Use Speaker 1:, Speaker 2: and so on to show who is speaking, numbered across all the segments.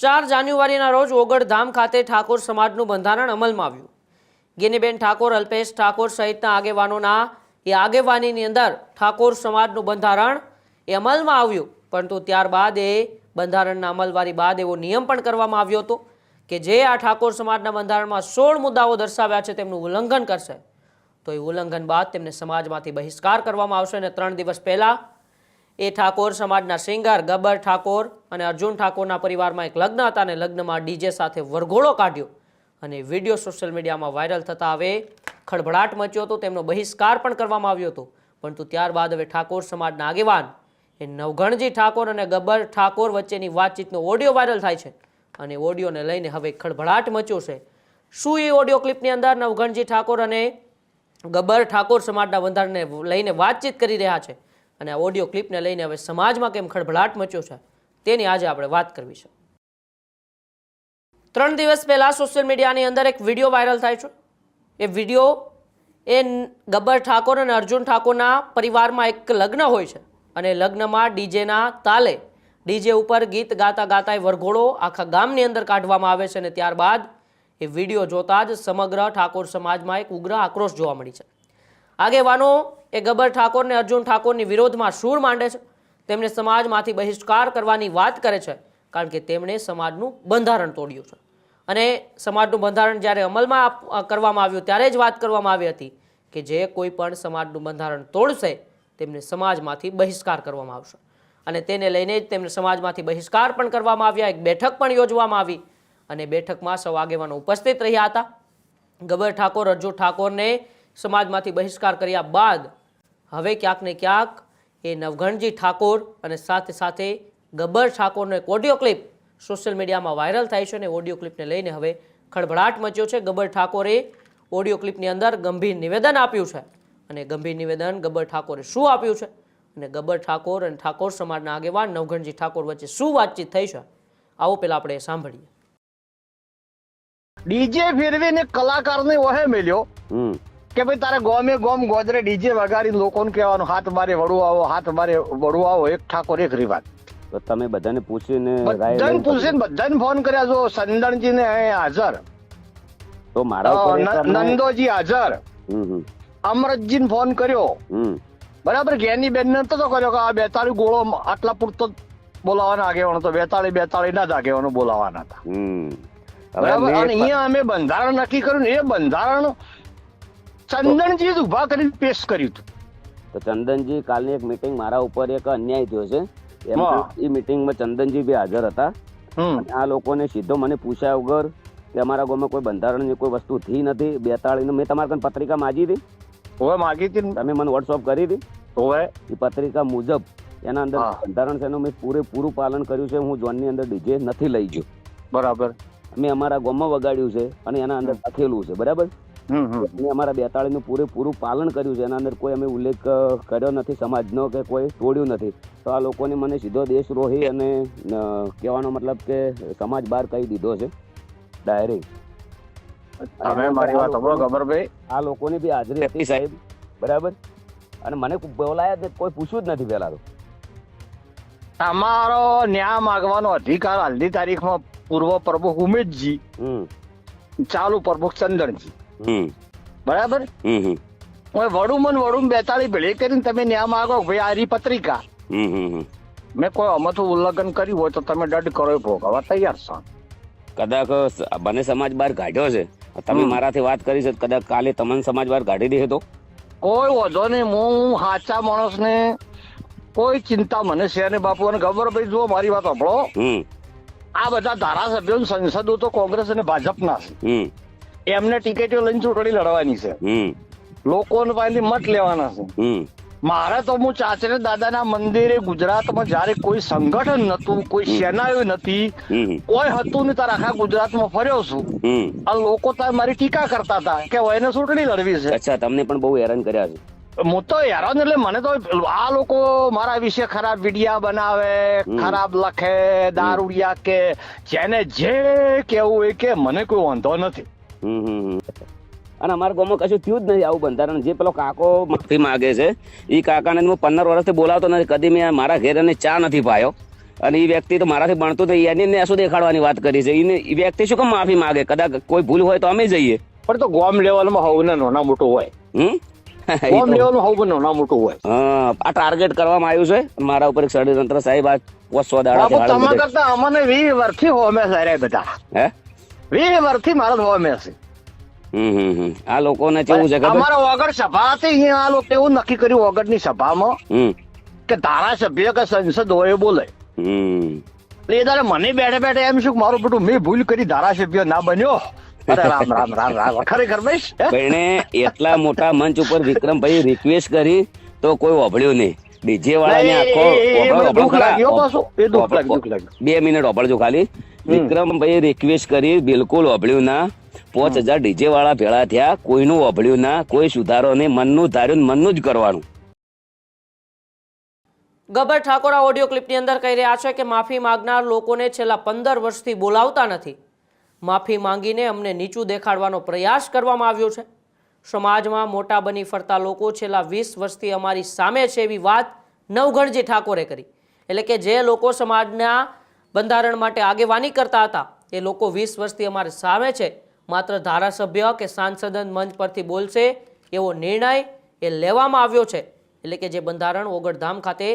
Speaker 1: 4 જાન્યુઆરીના રોજ ઓગળધામ ખાતે ઠાકોર સમાજનું બંધારણ અમલમાં આવ્યું. ગેનીબેન ઠાકોર, અલ્પેશ ઠાકોર સહિતના આગેવાનોના આગેવાનીની અંદર ઠાકોર સમાજનું બંધારણ અમલમાં આવ્યું. પરંતુ ત્યારબાદ એ બંધારણના અમલવારી બાદ એવો નિયમ પણ કરવામાં આવ્યો હતો કે જે આ ઠાકોર સમાજના બંધારણમાં 16 મુદ્દાઓ દર્શાવ્યા છે તેમનું ઉલ્લંઘન કરશે તો એ ઉલ્લંઘન બાદ તેમને સમાજમાંથી બહિષ્કાર કરવામાં આવશે. અને 3 દિવસ પહેલા એ ઠાકોર સમાજના સિંગર ગબ્બર ઠાકોર અને અર્જુન ઠાકોરના પરિવારમાં એક લગ્ન હતા અને લગ્નમાં ડીજે સાથે વરઘોડો કાઢ્યો અને વિડીયો સોશિયલ મીડિયામાં વાયરલ થતા હવે ખળભળાટ મચ્યો હતો. તેમનો બહિષ્કાર પણ કરવામાં આવ્યો હતો. પરંતુ ત્યારબાદ હવે ઠાકોર સમાજના આગેવાન એ નવઘણજી ઠાકોર અને ગબ્બર ઠાકોર વચ્ચેની વાતચીતનો ઓડિયો વાયરલ થાય છે અને ઓડિયોને લઈને હવે ખળભળાટ મચ્યો છે. શું એ ઓડિયો ક્લિપની અંદર નવઘણજી ઠાકોર અને ગબ્બર ઠાકોર સમાજના બંધારણને લઈને વાતચીત કરી રહ્યા છે અને આ ઓડિયો ક્લિપને લઈને હવે સમાજમાં કેમ ખળભળાટ મચ્યો છે તેની આજે આપણે વાત કરવી છે. 3 દિવસ પહેલા સોશિયલ મીડિયાની અંદર એક વિડીયો વાયરલ થાય છે. એ વિડીયો એ ગબ્બર ઠાકોર અને અર્જુન ઠાકોરના પરિવારમાં એક લગ્ન હોય છે અને લગ્નમાં ડીજેના તાલે ડીજે ઉપર ગીત ગાતા ગાતા વરઘોડો આખા ગામની અંદર કાઢવામાં આવે છે અને ત્યારબાદ એ વિડીયો જોતા જ સમગ્ર ઠાકોર સમાજમાં એક ઉગ્ર આક્રોશ જોવા મળી છે. આગેવાનો એ ગબ્બર ઠાકોર અને અર્જુન ઠાકોરની વિરોધમાં સૂર માંડે છે. તેમને સમાજમાંથી બહિષ્કાર કરવાની વાત કરે છે કારણ કે તેમણે સમાજનું બંધારણ તોડ્યું છે અને સમાજનું બંધારણ જ્યારે અમલમાં કરવામાં આવ્યું ત્યારે જ વાત કરવામાં આવી હતી કે જે કોઈ પણ સમાજનું બંધારણ તોડશે તેમને સમાજમાંથી બહિષ્કાર કરવામાં આવશે અને તેને લઈને જ તેમને સમાજમાંથી બહિષ્કાર પણ કરવામાં આવ્યા. એક બેઠક પણ યોજવામાં આવી અને બેઠકમાં સૌ આગેવાનો ઉપસ્થિત રહ્યા હતા. ગબ્બર ઠાકોર, અર્જુન ઠાકોરને સમાજમાંથી બહિષ્કાર કર્યા બાદ હવે ક્યાંક ને ક્યાંક એ નવઘણજી ઠાકોર અને સાથે સાથે ગબ્બર ઠાકોરનો એક ઓડિયો ક્લિપ સોશિયલ મીડિયામાં વાયરલ થાય છે અને ઓડિયો ક્લિપને લઈને હવે ખળભળાટ મચ્યો છે. ગબ્બર ઠાકોરે ઓડિયો ક્લિપની અંદર ગંભીર નિવેદન આપ્યું છે અને ગંભીર નિવેદન ગબ્બર ઠાકોરે શું આપ્યું છે અને ગબ્બર ઠાકોર અને ઠાકોર સમાજના આગેવાન નવઘણજી ઠાકોર વચ્ચે શું વાતચીત થઈ છે આવો પેલા આપણે સાંભળીએ.
Speaker 2: ડીજે ફેરવીને કલાકારને ઓહે મેલ્યો કે ભાઈ તારે ગોમે ગોમ ગોદરે ડીજે વગાડી લોકોને કહેવાનું હાથ મારે વડું આવો, હાથ મારે વડું આવો. એક ઠાકોર એક રિવાજ.
Speaker 3: તો તમે બધાને પૂછીને
Speaker 2: બધાને ફોન કર્યા જો સંદણજી ને હાજર,
Speaker 3: તો મારા
Speaker 2: નંદોજી હાજર, અમરતજી ને ફોન કર્યો બરાબર. જ્ઞાની બેન ને તો કર્યો કે આ 42 ગોળો આટલા પૂરતો બોલાવાના આગેવાનો તો 42 ના જ આગેવાનો બોલાવાના હતા બરાબર. અને અહીંયા અમે બંધારણ નક્કી કર્યું ને એ બંધારણ ચંદનજી જ ઉભા કરીને પેશ કર્યું હતું.
Speaker 3: તો ચંદનજી કાલની એક મીટિંગ મારા ઉપર એક અન્યાય થયો છે એ મીટિંગમાં ચંદનજી બી હાજર હતા. આ લોકોને સીધો મને પૂછ્યા વગર કે અમારા ગામમાં કોઈ બંધારણની કોઈ વસ્તુ થઈ નથી. 42 મેં તમારા કન પત્રિકા માંગી હતી.
Speaker 2: હવે માંગી હતી
Speaker 3: તમે મને વોટ્સઅપ કરી હતી.
Speaker 2: હવે
Speaker 3: એ પત્રિકા મુજબ એના અંદર બંધારણ છે એનું મેં પૂરેપૂરું પાલન કર્યું છે. હું ઝોનની અંદર ડીજે નથી લઈ ગયો બરાબર. મેં અમારા ગામમાં વગાડ્યું છે અને એના અંદર લખેલું છે બરાબર. અમે અમારા 42 નું પૂરેપૂરું પાલન કર્યું છે. એના અંદર કોઈ અમે ઉલ્લેખ કર્યો નથી સમાજનો કે કોઈ તોડ્યું નથી. તો આ લોકોને મને સીધો દેશદ્રોહી અને કહેવાનો મતલબ કે સમાજ બહાર કહી દીધો છે ડાયરેક્ટ. આ લોકોની બી હાજરી હતી સાહેબ બરાબર. અને મને બોલાયા કોઈ પૂછ્યું જ નથી પેલા તો.
Speaker 2: અમારો ન્યાય માંગવાનો અધિકાર હાલની તારીખમાં પૂર્વ પ્રમુખ ઉમેશજી, ચાલુ પ્રમુખ ચંદનજી બરાબર. વડું 42 ભેળી કરીને તમે ન્યાય માંગો ભાઈ આ રી પત્રિકા મેં કોઈ અમથું ઉલ્લંઘન કર્યું હોય તો તમે દંડ કરો ભોગવવા તૈયાર છો.
Speaker 3: કદાચ બને સમાજ બહાર કાઢ્યો છે. તમે મારાથી વાત કરી છે કદાચ કાલે તમને સમાજ બહાર કાઢી દે તો
Speaker 2: કોઈ વધો નહીં. હું સાચા માણસ ને કોઈ ચિંતા મને છે ને બાપુ. અને ખબર ભાઈ જુઓ મારી વાત સાંભળો. આ બધા ધારાસભ્યો સંસદો તો કોંગ્રેસ અને ભાજપના છે. એમને ટિકિટો લઈને ચૂંટણી લડવાની છે. લોકોને પાસેથી મત લેવાના છે. મારે તો હું ચાચરે દાદાના મંદિરે ગુજરાતમાં જયારે કોઈ સંગઠન નતું, કોઈ સેનાઓ નથી, કોઈ હતું નહીં તાર આખા ગુજરાતમાં ફર્યો છું. આ લોકો તો મારી ટીકા કરતા હતા કે એને ચૂંટણી લડવી છે.
Speaker 3: અચ્છા, તમને પણ બહુ હેરાન કર્યા છે.
Speaker 2: હું તો હેરાન એટલે મને તો આ લોકો મારા વિશે ખરાબ વિડિયા બનાવે, ખરાબ લખે, દારૂડિયા કે જેને જે કેવું હોય કે મને કોઈ વાંધો નથી.
Speaker 3: અને અમારા ગામમાં કશું થયું જ નથી આવું બંધારણ. જે પેલો કાકો માફી માંગે છે એ કાકાને હું 15 વર્ષથી બોલાવતો નથી. કદી મેં મારા ઘેર એને ચા નથી પાયો અને એ વ્યક્તિ તો મારાથી ભણતો તો એને શું દેખાડવાની વાત કરી છે. એ વ્યક્તિ શું કામ માફી માંગે? કદાચ કોઈ ભૂલ હોય તો અમે જઈએ.
Speaker 2: પણ તો ગોમ લેવલમાં હોવું નાના મોટું હોય. ગોમ લેવલમાં હોવું નાના મોટું હોય.
Speaker 3: હા, આ ટાર્ગેટ કરવામાં આવ્યું છે મારા ઉપર ષડયંત્ર. સાહેબ આ 500 દાડા
Speaker 2: તમારા કરતા અમને 20 વર્ષથી હોમે છે બધા. હે 20 વર્ષથી મારા હોમે છે.
Speaker 3: આ લોકોને કેવું છે ખબર?
Speaker 2: અમારા ઓગળ સભા હતી, અહીંયા આ લોકો એવું નક્કી કર્યું ઓગળની સભામાં કે ધારાસભ્ય કે સંસદ હોય બોલે. એ તારે મને બેઠે બેઠે એમ શું મારું બેટું મેં ભૂલ કરી, ધારાસભ્ય ના બન્યો. અરે રામ રામ રામ રામ. ખરેખર ભાઈ
Speaker 3: એટલા મોટા મંચ ઉપર વિક્રમભાઈ રિક્વેસ્ટ કરી તો કોઈ ઓભળ્યું નહીં. ડીજે વાળાને આખો 2 મિનિટ ઓભળજો ખાલી. વિક્રમભાઈ રિક્વેસ્ટ કરી, બિલકુલ ઓભળ્યું ના. 5000 ડીજે વાળા ભેળા થયા, કોઈનું ઓભળ્યું ના, કોઈ સુધારો નહીં. મનનું ધાર્યું, મનનું જ કરવાનું.
Speaker 1: ગબ્બર ઠાકોર આ ઓડિયો ક્લિપની અંદર કહી રહ્યા છે કે માફી માંગનાર લોકોને છેલ્લા 15 વર્ષથી બોલાવતા નથી. માફી માંગીને અમને નીચું દેખાડવાનો પ્રયાસ કરવામાં આવ્યો છે. સમાજમાં મોટા બની ફરતા લોકો છેલ્લા 20 વર્ષથી અમારી સામે છે એવી વાત નવઘણજી ઠાકોરે કરી. એટલે કે જે લોકો સમાજના બંધારણ માટે આગેવાની કરતા હતા એ લોકો 20 વર્ષથી અમારી સામે છે. માત્ર ધારાસભ્ય કે સાંસદ મંચ પરથી બોલશે એવો નિર્ણય એ લેવામાં આવ્યો છે. એટલે કે જે બંધારણ ઓગળધામ ખાતે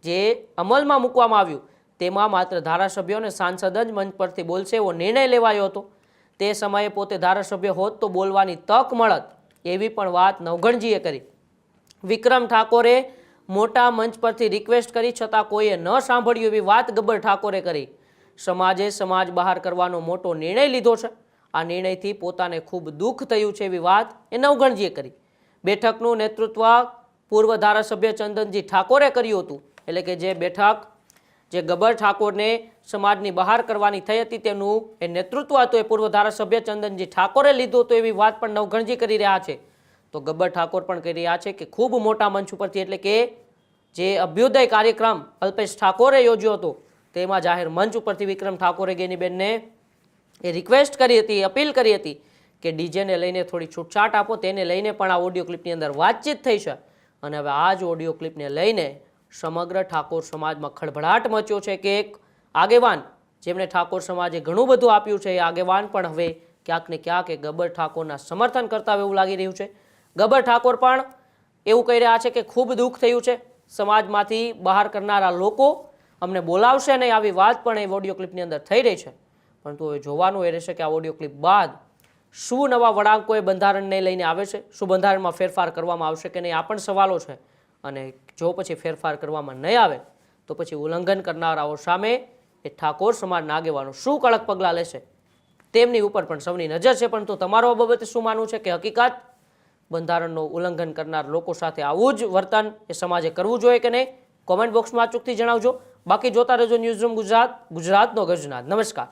Speaker 1: જે અમલમાં મૂકવામાં આવ્યું તેમાં માત્ર ધારાસભ્યો અને સાંસદ જ મંચ પરથી બોલશે એવો નિર્ણય લેવાયો હતો. તે સમયે પોતે ધારાસભ્ય હોત તો બોલવાની તક મળત એવી પણ વાત નવઘણજીએ કરી. વિક્રમ ઠાકોરે મોટા મંચ પરથી રિક્વેસ્ટ કરી છતાં કોઈએ ન સાંભળ્યું એવી વાત ગબ્બર ઠાકોરે કરી. સમાજે સમાજ બહાર કરવાનો મોટો નિર્ણય લીધો છે. આ નિર્ણયથી પોતાને ખૂબ દુઃખ થયું છે એવી વાત એ નવઘણજીએ કરી. બેઠકનું નેતૃત્વ પૂર્વ ધારાસભ્ય ચંદનજી ઠાકોરે કર્યું હતું. એટલે કે જે બેઠક જે ગબ્બર ઠાકોરને સમાજની બહાર કરવાની થઈ હતી તેનું એ નેતૃત્વ હતું એ પૂર્વ ધારાસભ્ય ચંદનજી ઠાકોરે લીધું હતું એવી વાત પણ નવઘણજી કરી રહ્યા છે. તો ગબ્બર ઠાકોર પણ કહી રહ્યા છે કે ખૂબ મોટા મંચ ઉપરથી, એટલે કે જે અભ્યુદય કાર્યક્રમ અલ્પેશ ઠાકોરે યોજ્યો હતો તેમાં જાહેર મંચ ઉપરથી વિક્રમ ઠાકોરે ગેનીબેનને એ રિક્વેસ્ટ કરી હતી, અપીલ કરી હતી કે ડીજેને લઈને થોડી છૂટછાટ આપો. તેને લઈને પણ આ ઓડિયો ક્લિપની અંદર વાતચીત થઈ છે. અને હવે આ જ ઓડિયો ક્લિપને લઈને સમગ્ર ઠાકોર સમાજમાં ખળભળાટ મચ્યો છે કે એક આગેવાન જેમણે ઠાકોર સમાજે ઘણું બધું આપ્યું છે એ આગેવાન પણ હવે ક્યાંક ને ક્યાંક એ ગબ્બર ઠાકોરના સમર્થન કરતા હોય એવું લાગી રહ્યું છે. ગબ્બર ઠાકોર પણ એવું કહી રહ્યા છે કે ખૂબ દુઃખ થયું છે, સમાજમાંથી બહાર કરનારા લોકો અમને બોલાવશે નહીં આવી વાત પણ એ ઓડિયો ક્લિપની અંદર થઈ રહી છે. પરંતુ હવે જોવાનું એ રહેશે કે આ ઓડિયો ક્લિપ બાદ શું નવા વળાંકો એ બંધારણને લઈને આવે છે, શું બંધારણમાં ફેરફાર કરવામાં આવશે કે નહીં, આ પણ સવાલો છે. અને જો પછી ફેરફાર કરવામાં નહીં આવે તો પછી ઉલ્લંઘન કરનારાઓ સામે એ ઠાકોર સમાજના આગેવાનો શું કડક પગલાં લેશે તેમની ઉપર પણ સૌની નજર છે. પરંતુ તમારો આ બાબતે શું માનવું છે કે હકીકત બંધારણનું ઉલ્લંઘન કરનાર લોકો સાથે આવું જ વર્તન એ સમાજે કરવું જોઈએ કે નહીં? કોમેન્ટ બોક્સમાં અચૂકથી જણાવજો. બાકી જોતા રહેજો ન્યૂઝરૂમ ગુજરાત, ગુજરાતનો ગર્જનાદ. નમસ્કાર.